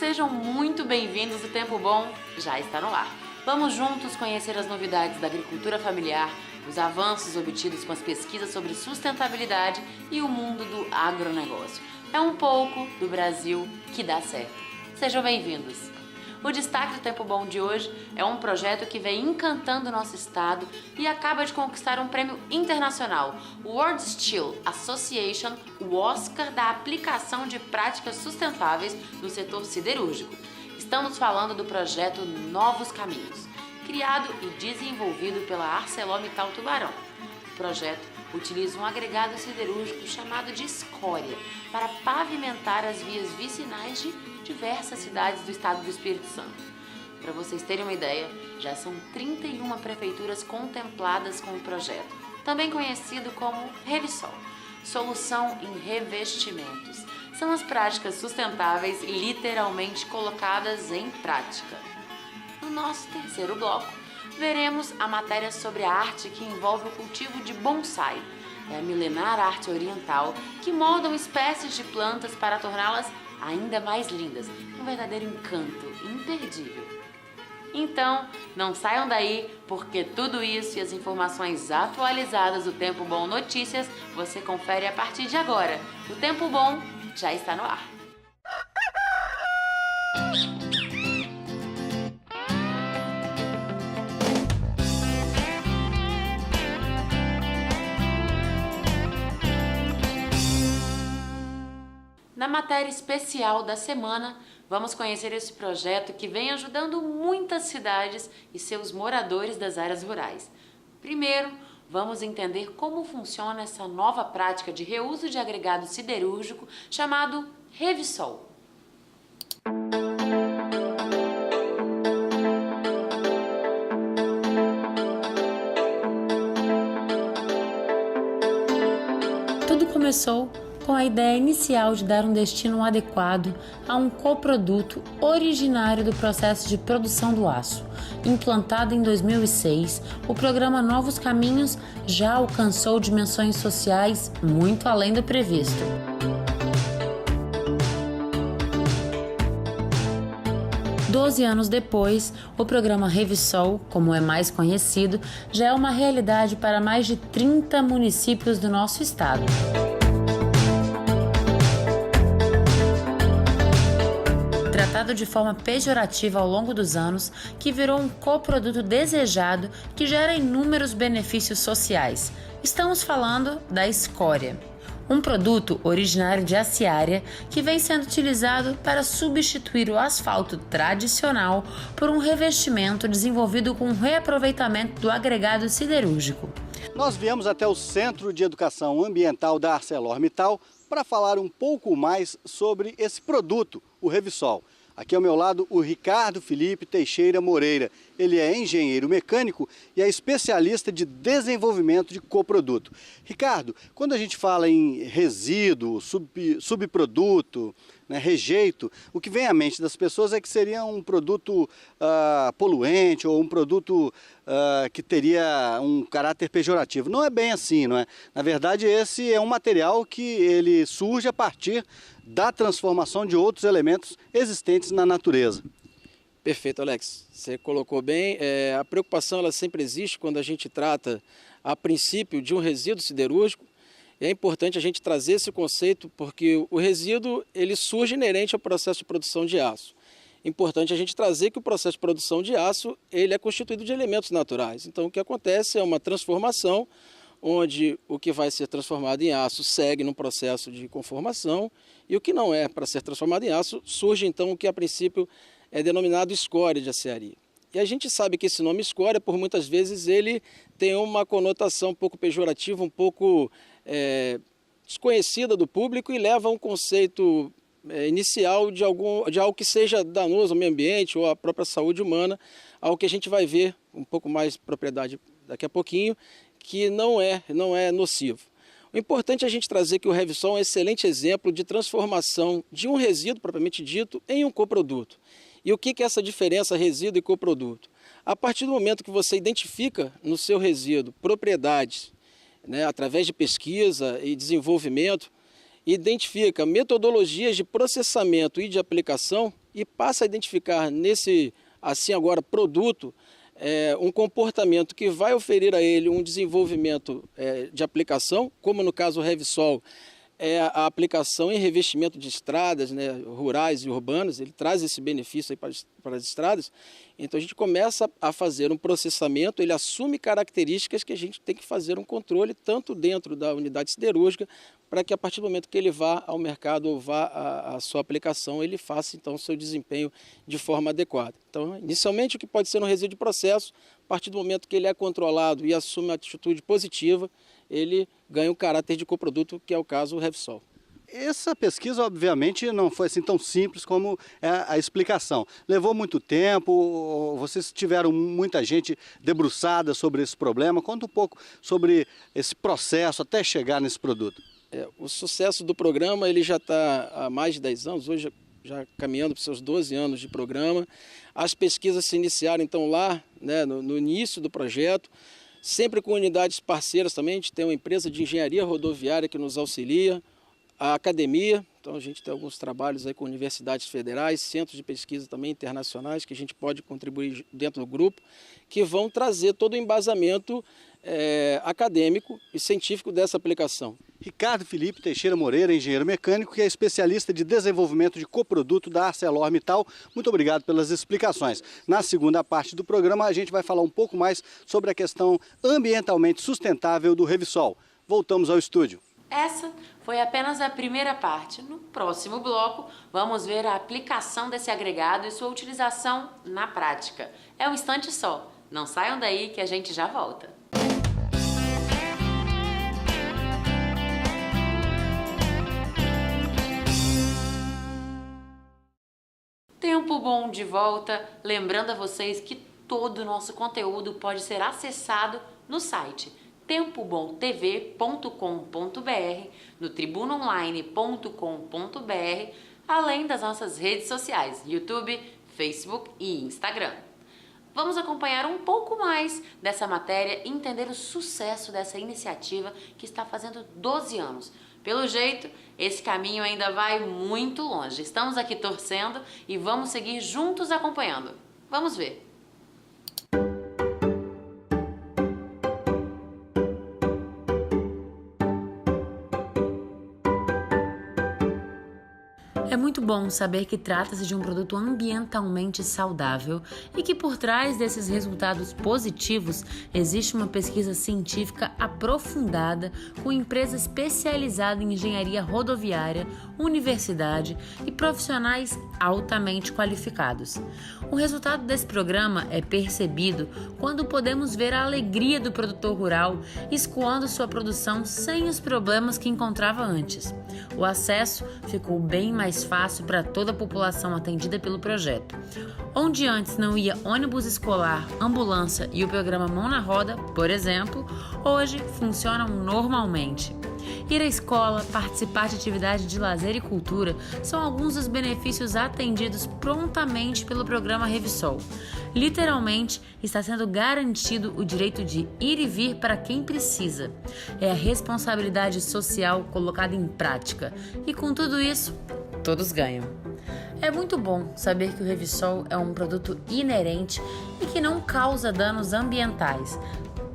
Sejam muito bem-vindos, o Tempo Bom já está no ar. Vamos juntos conhecer as novidades da agricultura familiar, os avanços obtidos com as pesquisas sobre sustentabilidade e o mundo do agronegócio. É um pouco do Brasil que dá certo. Sejam bem-vindos. O destaque do Tempo Bom de hoje é um projeto que vem encantando o nosso estado e acaba de conquistar um prêmio internacional, o World Steel Association, o Oscar da aplicação de práticas sustentáveis no setor siderúrgico. Estamos falando do projeto Novos Caminhos, criado e desenvolvido pela ArcelorMittal Tubarão. O projeto utiliza um agregado siderúrgico chamado de escória para pavimentar as vias vicinais de diversas cidades do estado do Espírito Santo. Para vocês terem uma ideia, já são 31 prefeituras contempladas com o projeto, também conhecido como Revisol, solução em revestimentos. São as práticas sustentáveis literalmente colocadas em prática. No nosso terceiro bloco, veremos a matéria sobre a arte que envolve o cultivo de bonsai. É a milenar arte oriental que moldam espécies de plantas para torná-las ainda mais lindas. Um verdadeiro encanto imperdível. Então, não saiam daí, porque tudo isso e as informações atualizadas do Tempo Bom Notícias você confere a partir de agora. O Tempo Bom já está no ar. Na matéria especial da semana, vamos conhecer esse projeto que vem ajudando muitas cidades e seus moradores das áreas rurais. Primeiro, vamos entender como funciona essa nova prática de reuso de agregado siderúrgico chamado Revisol. Tudo começou com a ideia inicial de dar um destino adequado a um coproduto originário do processo de produção do aço. Implantado em 2006, o programa Novos Caminhos já alcançou dimensões sociais muito além do previsto. Doze anos depois, o programa Revisol, como é mais conhecido, já é uma realidade para mais de 30 municípios do nosso estado. Tratado de forma pejorativa ao longo dos anos, que virou um coproduto desejado que gera inúmeros benefícios sociais. Estamos falando da escória, um produto originário de aciária que vem sendo utilizado para substituir o asfalto tradicional por um revestimento desenvolvido com reaproveitamento do agregado siderúrgico. Nós viemos até o Centro de Educação Ambiental da ArcelorMittal para falar um pouco mais sobre esse produto, o Revisol. Aqui ao meu lado o Ricardo Felipe Teixeira Moreira. Ele é engenheiro mecânico e é especialista de desenvolvimento de coproduto. Ricardo, quando a gente fala em resíduo, subproduto, rejeito, o que vem à mente das pessoas é que seria um produto poluente ou um produto que teria um caráter pejorativo. Não é bem assim, não é? Na verdade, esse é um material que ele surge a partir da transformação de outros elementos existentes na natureza. Perfeito, Alex. Você colocou bem. A preocupação ela sempre existe quando a gente trata, a princípio, de um resíduo siderúrgico. É importante a gente trazer esse conceito porque o resíduo ele surge inerente ao processo de produção de aço. Importante a gente trazer que o processo de produção de aço ele é constituído de elementos naturais. Então, o que acontece é uma transformação onde o que vai ser transformado em aço segue num processo de conformação e o que não é para ser transformado em aço surge então o que a princípio é denominado escória de aciaria. E a gente sabe que esse nome escória, por muitas vezes, ele tem uma conotação um pouco pejorativa, um pouco desconhecida do público e leva a um conceito inicial de algo que seja danoso ao meio ambiente ou à própria saúde humana, algo que a gente vai ver um pouco mais propriedade daqui a pouquinho, que não é nocivo. O importante é a gente trazer que o Revisol é um excelente exemplo de transformação de um resíduo, propriamente dito, em um coproduto. E o que é essa diferença resíduo e coproduto? A partir do momento que você identifica no seu resíduo propriedades, através de pesquisa e desenvolvimento, identifica metodologias de processamento e de aplicação, e passa a identificar nesse, assim agora, produto, um comportamento que vai oferir a ele um desenvolvimento de aplicação, como no caso o Revisol, é a aplicação em revestimento de estradas, né, rurais e urbanas. Ele traz esse benefício aí para as estradas. Então a gente começa a fazer um processamento, ele assume características que a gente tem que fazer um controle tanto dentro da unidade siderúrgica, para que a partir do momento que ele vá ao mercado ou vá à sua aplicação, ele faça então o seu desempenho de forma adequada. Então, inicialmente o que pode ser um resíduo de processo, a partir do momento que ele é controlado e assume uma atitude positiva, ele ganha um caráter de coproduto, que é o caso do Revisol. Essa pesquisa, obviamente, não foi assim tão simples como a explicação. Levou muito tempo, vocês tiveram muita gente debruçada sobre esse problema. Conta um pouco sobre esse processo até chegar nesse produto. O sucesso do programa ele já está há mais de 10 anos, hoje já caminhando para os seus 12 anos de programa. As pesquisas se iniciaram então lá, né, no início do projeto, sempre com unidades parceiras também. A gente tem uma empresa de engenharia rodoviária que nos auxilia, a academia, então a gente tem alguns trabalhos aí com universidades federais, centros de pesquisa também internacionais que a gente pode contribuir dentro do grupo, que vão trazer todo o embasamento acadêmico e científico dessa aplicação. Ricardo Felipe Teixeira Moreira, engenheiro mecânico, que é especialista de desenvolvimento de coproduto da ArcelorMittal. Muito obrigado pelas explicações. Na segunda parte do programa, a gente vai falar um pouco mais sobre a questão ambientalmente sustentável do Revisol. Voltamos ao estúdio. Essa foi apenas a primeira parte. No próximo bloco, vamos ver a aplicação desse agregado e sua utilização na prática. É um instante só. Não saiam daí que a gente já volta. Tempo bom de volta, lembrando a vocês que todo o nosso conteúdo pode ser acessado no site tempobomtv.com.br, no tribunaonline.com.br, além das nossas redes sociais, YouTube, Facebook e Instagram. Vamos acompanhar um pouco mais dessa matéria e entender o sucesso dessa iniciativa que está fazendo 12 anos. Pelo jeito, esse caminho ainda vai muito longe. Estamos aqui torcendo e vamos seguir juntos acompanhando. Vamos ver. É muito bom saber que trata-se de um produto ambientalmente saudável e que por trás desses resultados positivos existe uma pesquisa científica aprofundada com empresa especializada em engenharia rodoviária, universidade e profissionais altamente qualificados. O resultado desse programa é percebido quando podemos ver a alegria do produtor rural escoando sua produção sem os problemas que encontrava antes. O acesso ficou bem mais fácil para toda a população atendida pelo projeto. Onde antes não ia ônibus escolar, ambulância e o programa Mão na Roda, por exemplo, hoje funcionam normalmente. Ir à escola, participar de atividade de lazer e cultura são alguns dos benefícios atendidos prontamente pelo programa Revisol. Literalmente, está sendo garantido o direito de ir e vir para quem precisa. É a responsabilidade social colocada em prática. E com tudo isso, todos ganham. É muito bom saber que o Revisol é um produto inerente e que não causa danos ambientais.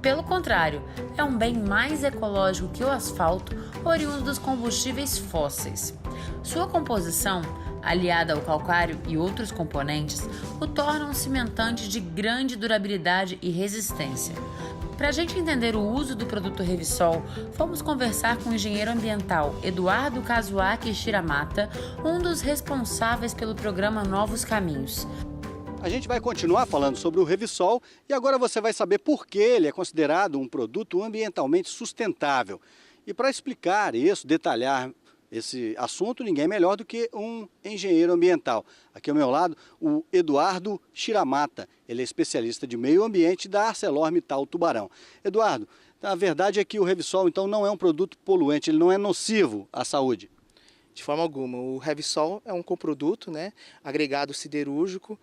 Pelo contrário, é um bem mais ecológico que o asfalto, oriundo dos combustíveis fósseis. Sua composição, aliada ao calcário e outros componentes, o torna um cimentante de grande durabilidade e resistência. Para a gente entender o uso do produto Revisol, fomos conversar com o engenheiro ambiental Eduardo Kazuaki Shiramata, um dos responsáveis pelo programa Novos Caminhos. A gente vai continuar falando sobre o Revisol e agora você vai saber por que ele é considerado um produto ambientalmente sustentável. E para explicar isso, detalhar esse assunto, ninguém melhor do que um engenheiro ambiental. Aqui ao meu lado, o Eduardo Shiramata. Ele é especialista de meio ambiente da ArcelorMittal Tubarão. Eduardo, a verdade é que o Revisol então não é um produto poluente, ele não é nocivo à saúde. De forma alguma. O Revisol é um coproduto, né, agregado siderúrgico,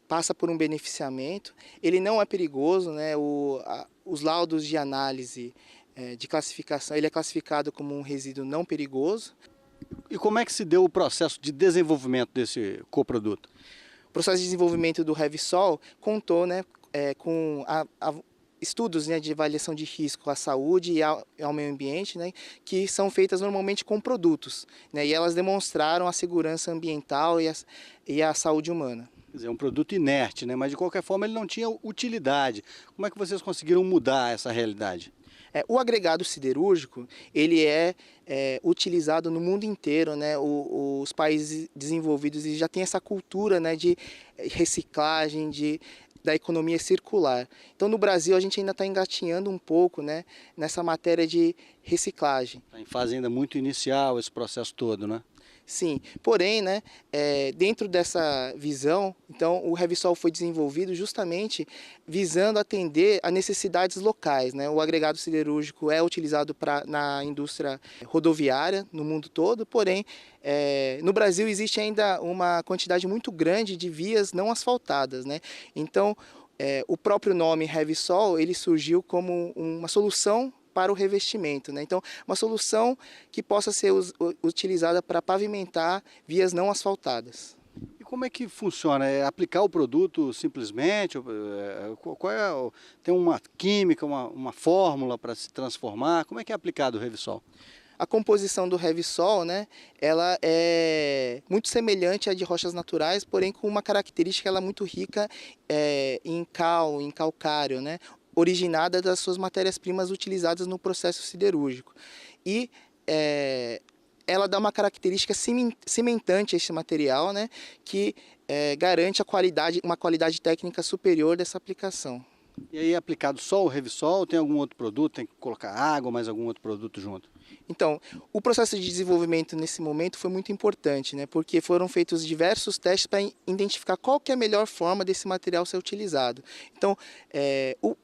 passa por um beneficiamento. Ele não é perigoso, né, os laudos de análise de classificação, ele é classificado como um resíduo não perigoso. E como é que se deu o processo de desenvolvimento desse coproduto? O processo de desenvolvimento do Revsol contou, né, com estudos, né, de avaliação de risco à saúde e ao meio ambiente, né, que são feitas normalmente com produtos, né, e elas demonstraram a segurança ambiental e a saúde humana. Quer dizer, é um produto inerte, né? Mas de qualquer forma ele não tinha utilidade. Como é que vocês conseguiram mudar essa realidade? O agregado siderúrgico, ele é utilizado no mundo inteiro, né? Os países desenvolvidos já têm essa cultura, né, de reciclagem, da economia circular. Então, no Brasil, a gente ainda está engatinhando um pouco, né, nessa matéria de reciclagem. Está em fase ainda muito inicial esse processo todo, né? Sim, porém, né, dentro dessa visão, então o Revsol foi desenvolvido justamente visando atender a necessidades locais, né? O agregado siderúrgico é utilizado na indústria rodoviária no mundo todo, porém, no Brasil existe ainda uma quantidade muito grande de vias não asfaltadas, né? Então, o próprio nome Revsol, ele surgiu como uma solução para o revestimento, né? Então, uma solução que possa ser utilizada para pavimentar vias não asfaltadas. E como é que funciona? É aplicar o produto simplesmente? Tem uma química, uma fórmula para se transformar? Como é que é aplicado o Revsol? A composição do Revsol, né, ela é muito semelhante à de rochas naturais, porém com uma característica ela muito rica em calcário, né, originada das suas matérias-primas utilizadas no processo siderúrgico. E ela dá uma característica cimentante a esse material, né, que garante uma qualidade técnica superior dessa aplicação. E aí é aplicado só o Revsol ou tem algum outro produto? Tem que colocar água, mais algum outro produto junto? Então, o processo de desenvolvimento nesse momento foi muito importante, né? Porque foram feitos diversos testes para identificar qual que é a melhor forma desse material ser utilizado. Então,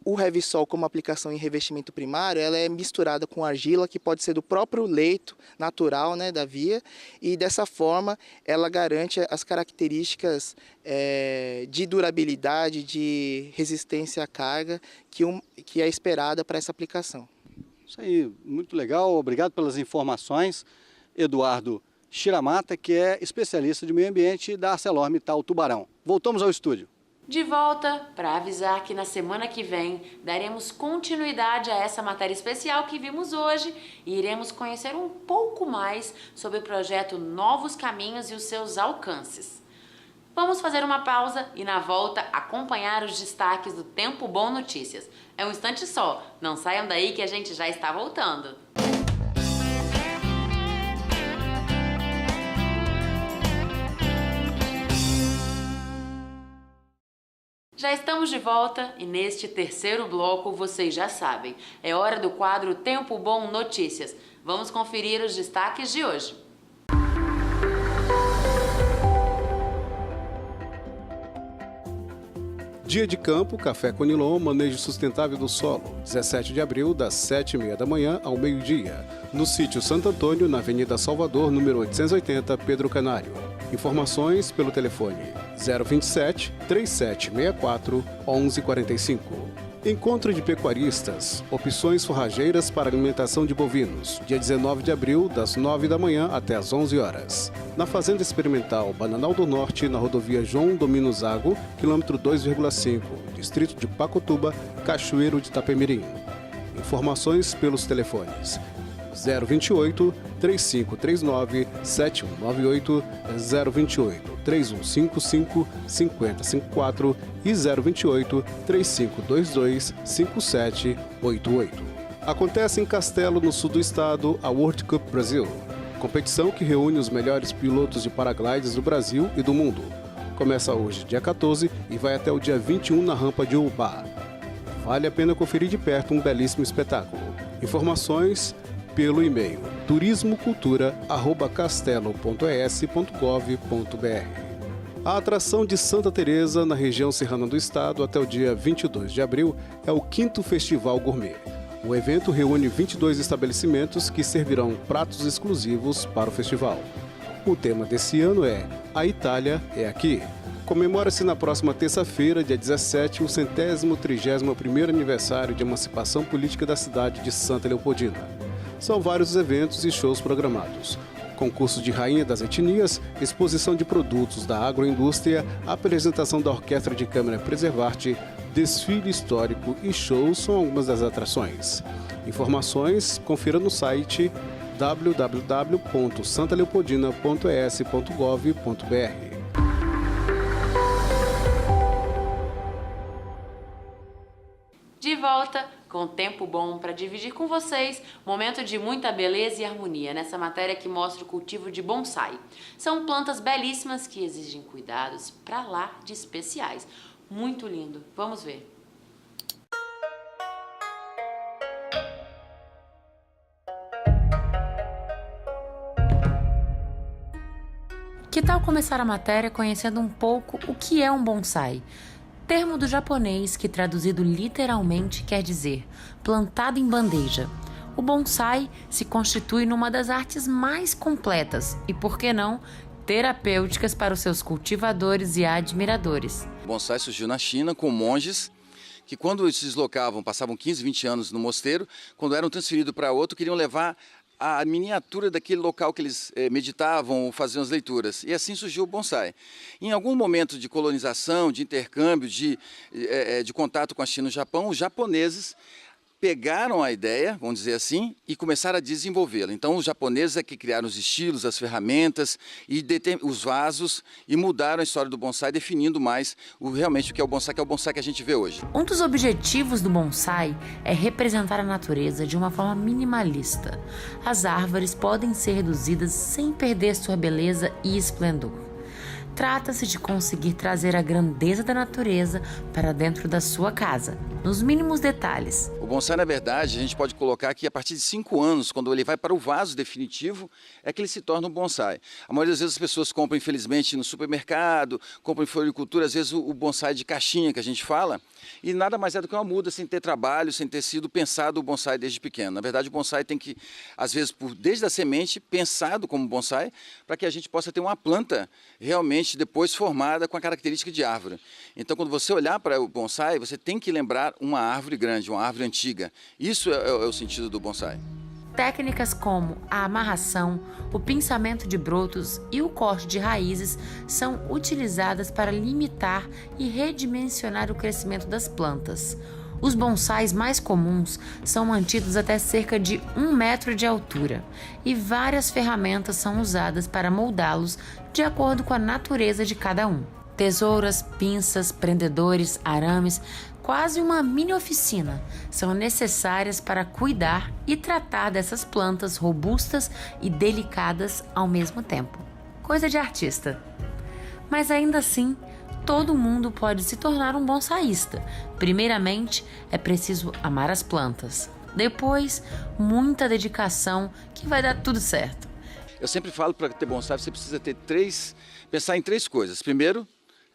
o Revsol como aplicação em revestimento primário, ela é misturada com argila, que pode ser do próprio leito natural, né, da via, e dessa forma ela garante as características de durabilidade, de resistência à carga que é esperada para essa aplicação. Isso aí, muito legal. Obrigado pelas informações. Eduardo Shiramata, que é especialista de meio ambiente da ArcelorMittal Tubarão. Voltamos ao estúdio. De volta para avisar que na semana que vem daremos continuidade a essa matéria especial que vimos hoje e iremos conhecer um pouco mais sobre o projeto Novos Caminhos e os seus alcances. Vamos fazer uma pausa e na volta acompanhar os destaques do Tempo Bom Notícias. É um instante só, não saiam daí que a gente já está voltando. Já estamos de volta e neste terceiro bloco, vocês já sabem, é hora do quadro Tempo Bom Notícias. Vamos conferir os destaques de hoje. Dia de campo, café Conilon, manejo sustentável do solo, 17 de abril, das 7h30 da manhã ao meio-dia, no sítio Santo Antônio, na Avenida Salvador, número 880, Pedro Canário. Informações pelo telefone 027 3764 1145. Encontro de pecuaristas, opções forrageiras para alimentação de bovinos, dia 19 de abril, das 9 da manhã até as 11 horas. Na Fazenda Experimental Bananal do Norte, na rodovia João Domino Zago, quilômetro 2,5, distrito de Pacotuba, Cachoeiro de Itapemirim. Informações pelos telefones 028 3539 7198, 028 3155 5054 e 028 3522 5788. Acontece em Castelo, no sul do estado, a World Cup Brasil, competição que reúne os melhores pilotos de paraglides do Brasil e do mundo. Começa hoje, dia 14, e vai até o dia 21 na rampa de Ubá. Vale a pena conferir de perto um belíssimo espetáculo. Informações pelo e-mail turismocultura@castelo.es.gov.br. A atração de Santa Teresa, na região serrana do estado, até o dia 22 de abril, é o 5º Festival Gourmet. O evento reúne 22 estabelecimentos que servirão pratos exclusivos para o festival. O tema desse ano é A Itália é Aqui. Comemora-se na próxima terça-feira, dia 17, o 131º aniversário de emancipação política da cidade de Santa Leopoldina. São vários os eventos e shows programados. concurso de Rainha das Etnias, exposição de produtos da agroindústria, apresentação da Orquestra de Câmara Preservarte, desfile histórico e shows são algumas das atrações. Informações, confira no site www.santaleopoldina.es.gov.br. De volta com tempo bom para dividir com vocês momento de muita beleza e harmonia nessa matéria que mostra o cultivo de bonsai. São plantas belíssimas que exigem cuidados para lá de especiais. Muito lindo. Vamos ver. Que tal começar a matéria conhecendo um pouco o que é um bonsai? Termo do japonês que traduzido literalmente quer dizer plantado em bandeja. O bonsai se constitui numa das artes mais completas e, por que não, terapêuticas para os seus cultivadores e admiradores. O bonsai surgiu na China com monges que, quando se deslocavam, passavam 15, 20 anos no mosteiro, quando eram transferidos para outro, queriam levar a miniatura daquele local que eles meditavam ou faziam as leituras. E assim surgiu o bonsai. Em algum momento de colonização, de intercâmbio, de contato com a China e o Japão, os japoneses pegaram a ideia, vamos dizer assim, e começaram a desenvolvê-la. Então, os japoneses é que criaram os estilos, as ferramentas, e os vasos, e mudaram a história do bonsai, definindo mais realmente o que é o bonsai que a gente vê hoje. Um dos objetivos do bonsai é representar a natureza de uma forma minimalista. As árvores podem ser reduzidas sem perder sua beleza e esplendor. Trata-se de conseguir trazer a grandeza da natureza para dentro da sua casa, nos mínimos detalhes. O bonsai, na verdade, a gente pode colocar que a partir de 5 anos, quando ele vai para o vaso definitivo, é que ele se torna um bonsai. A maioria das vezes as pessoas compram, infelizmente, no supermercado, compram em floricultura, às vezes o bonsai de caixinha que a gente fala, e nada mais é do que uma muda sem ter trabalho, sem ter sido pensado o bonsai desde pequeno. Na verdade, o bonsai tem que, às vezes, desde a semente, pensado como bonsai, para que a gente possa ter uma planta realmente depois formada com a característica de árvore. Então, quando você olhar para o bonsai, você tem que lembrar uma árvore grande, uma árvore antiga. Isso é o sentido do bonsai. Técnicas como a amarração, o pinçamento de brotos e o corte de raízes são utilizadas para limitar e redimensionar o crescimento das plantas. Os bonsais mais comuns são mantidos até cerca de 1 metro de altura e várias ferramentas são usadas para moldá-los de acordo com a natureza de cada um. Tesouras, pinças, prendedores, arames, quase uma mini oficina, são necessárias para cuidar e tratar dessas plantas robustas e delicadas ao mesmo tempo. Coisa de artista. Mas ainda assim, todo mundo pode se tornar um bonsaísta. Primeiramente, é preciso amar as plantas. Depois, muita dedicação que vai dar tudo certo. Eu sempre falo, para ter bonsai, você precisa pensar em 3 coisas. Primeiro,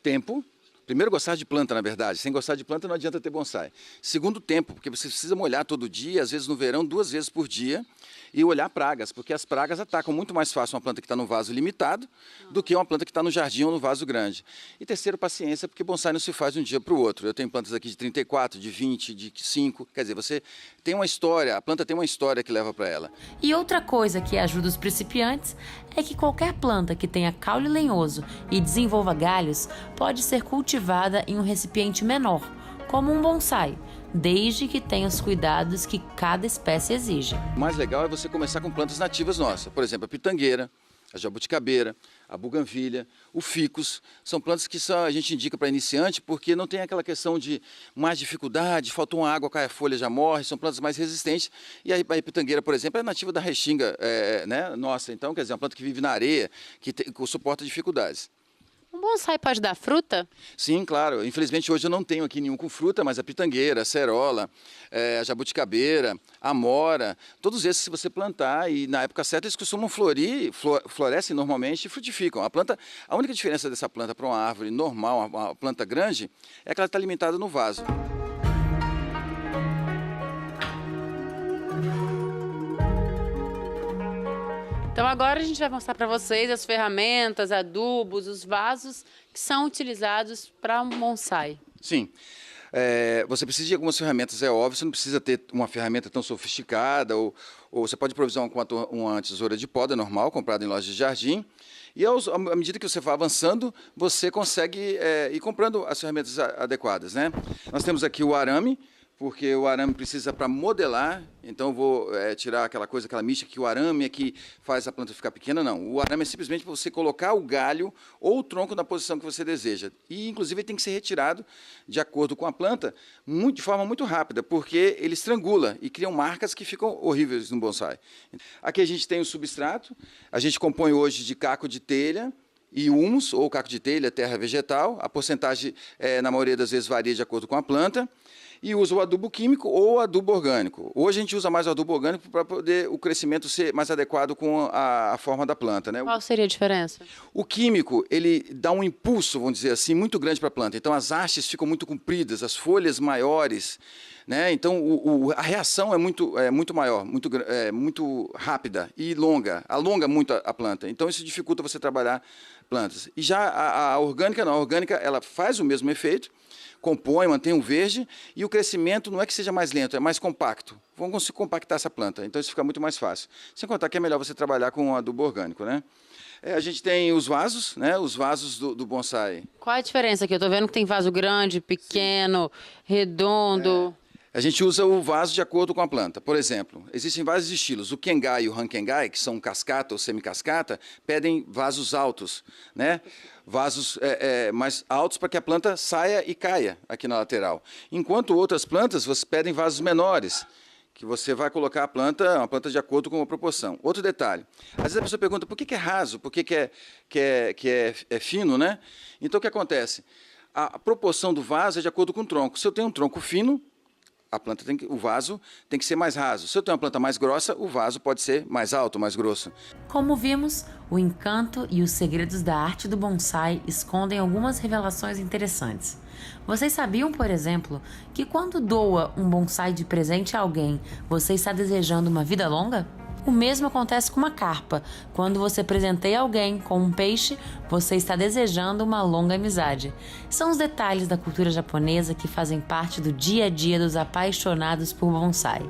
tempo. Primeiro, gostar de planta, na verdade. Sem gostar de planta, não adianta ter bonsai. Segundo, tempo, porque você precisa molhar todo dia, às vezes no verão, 2 vezes por dia, e olhar pragas, porque as pragas atacam muito mais fácil uma planta que está no vaso limitado do que uma planta que está no jardim ou no vaso grande. E terceiro, paciência, porque bonsai não se faz de um dia para o outro. Eu tenho plantas aqui de 34, de 20, de 5, quer dizer, você tem uma história, a planta tem uma história que leva para ela. E outra coisa que ajuda os principiantes é que qualquer planta que tenha caule lenhoso e desenvolva galhos pode ser cultivada em um recipiente menor, como um bonsai, desde que tenha os cuidados que cada espécie exige. O mais legal é você começar com plantas nativas nossas, por exemplo, a pitangueira, a jabuticabeira, a buganvília, o ficus. São plantas que a gente indica para iniciante porque não tem aquela questão de mais dificuldade, falta uma água, cai a folha, já morre, são plantas mais resistentes. E a pitangueira, por exemplo, é nativa da restinga nossa, então, quer dizer, é uma planta que vive na areia, que suporta dificuldades. Um bonsai pode dar fruta? Sim, claro. Infelizmente hoje eu não tenho aqui nenhum com fruta, mas a pitangueira, a cerola, a jabuticabeira, a amora, todos esses se você plantar e na época certa eles costumam florescem normalmente e frutificam. A única diferença dessa planta para uma árvore normal, uma planta grande, é que ela está limitada no vaso. Então agora a gente vai mostrar para vocês as ferramentas, adubos, os vasos que são utilizados para um bonsai. Sim. Você precisa de algumas ferramentas, é óbvio, você não precisa ter uma ferramenta tão sofisticada, ou você pode provisar uma tesoura de poda normal, comprada em loja de jardim, e à medida que você vai avançando, você consegue ir comprando as ferramentas adequadas, né? Nós temos aqui o arame, porque o arame precisa para modelar, então eu vou tirar aquela mística que o arame é que faz a planta ficar pequena, não. O arame é simplesmente para você colocar o galho ou o tronco na posição que você deseja. E, inclusive, ele tem que ser retirado de acordo com a planta de forma muito rápida, porque ele estrangula e cria marcas que ficam horríveis no bonsai. Aqui a gente tem o substrato, a gente compõe hoje de caco de telha, e humus, ou caco de telha, terra vegetal. A porcentagem, na maioria das vezes, varia de acordo com a planta. E usa o adubo químico ou o adubo orgânico. Hoje a gente usa mais o adubo orgânico para poder o crescimento ser mais adequado com a forma da planta, né? Qual seria a diferença? O químico, ele dá um impulso, vamos dizer assim, muito grande para a planta. Então as hastes ficam muito compridas, as folhas maiores, né? Então a reação é muito maior, muito rápida e longa, alonga muito a planta. Então isso dificulta você trabalhar plantas. E já a orgânica não, a orgânica ela faz o mesmo efeito, compõe, mantém o verde, e o crescimento não é que seja mais lento, é mais compacto. Vamos conseguir compactar essa planta, então isso fica muito mais fácil. Sem contar que é melhor você trabalhar com adubo orgânico, né? A gente tem os vasos, né? Os vasos do bonsai. Qual a diferença aqui? Eu estou vendo que tem vaso grande, pequeno, redondo. A gente usa o vaso de acordo com a planta. Por exemplo, existem vários estilos. O Kengai e o Hankengai, que são cascata ou semicascata, pedem vasos altos, né? Vasos mais altos para que a planta saia e caia aqui na lateral. Enquanto outras plantas, você pedem vasos menores, que você vai colocar uma planta de acordo com a proporção. Outro detalhe, às vezes a pessoa pergunta por que é raso, por que é fino, né? Então o que acontece? A proporção do vaso é de acordo com o tronco. Se eu tenho um tronco fino, o vaso tem que ser mais raso. Se eu tenho uma planta mais grossa, o vaso pode ser mais alto, mais grosso. Como vimos, o encanto e os segredos da arte do bonsai escondem algumas revelações interessantes. Vocês sabiam, por exemplo, que quando doa um bonsai de presente a alguém, você está desejando uma vida longa? O mesmo acontece com uma carpa. Quando você presenteia alguém com um peixe, você está desejando uma longa amizade. São os detalhes da cultura japonesa que fazem parte do dia a dia dos apaixonados por bonsai.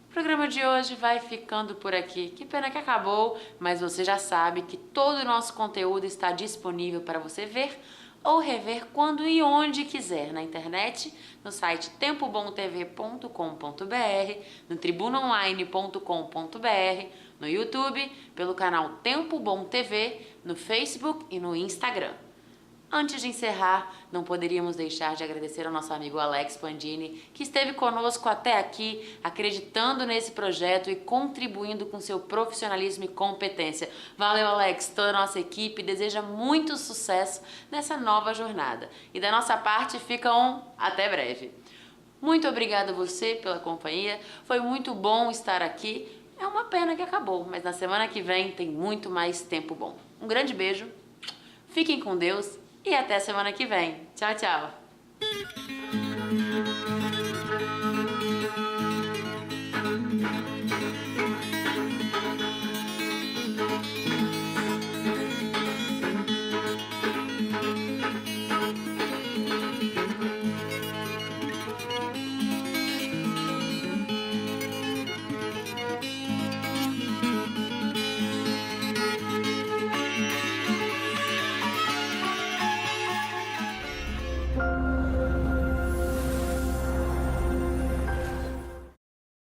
O programa de hoje vai ficando por aqui. Que pena que acabou, mas você já sabe que todo o nosso conteúdo está disponível para você ver ou rever quando e onde quiser na internet, no site tempobomtv.com.br, no tribunaonline.com.br, no YouTube, pelo canal Tempo Bom TV, no Facebook e no Instagram. Antes de encerrar, não poderíamos deixar de agradecer ao nosso amigo Alex Pandini, que esteve conosco até aqui, acreditando nesse projeto e contribuindo com seu profissionalismo e competência. Valeu, Alex! Toda a nossa equipe deseja muito sucesso nessa nova jornada. E da nossa parte fica até breve. Muito obrigada a você pela companhia, foi muito bom estar aqui. É uma pena que acabou, mas na semana que vem tem muito mais tempo bom. Um grande beijo, fiquem com Deus e até semana que vem. Tchau, tchau!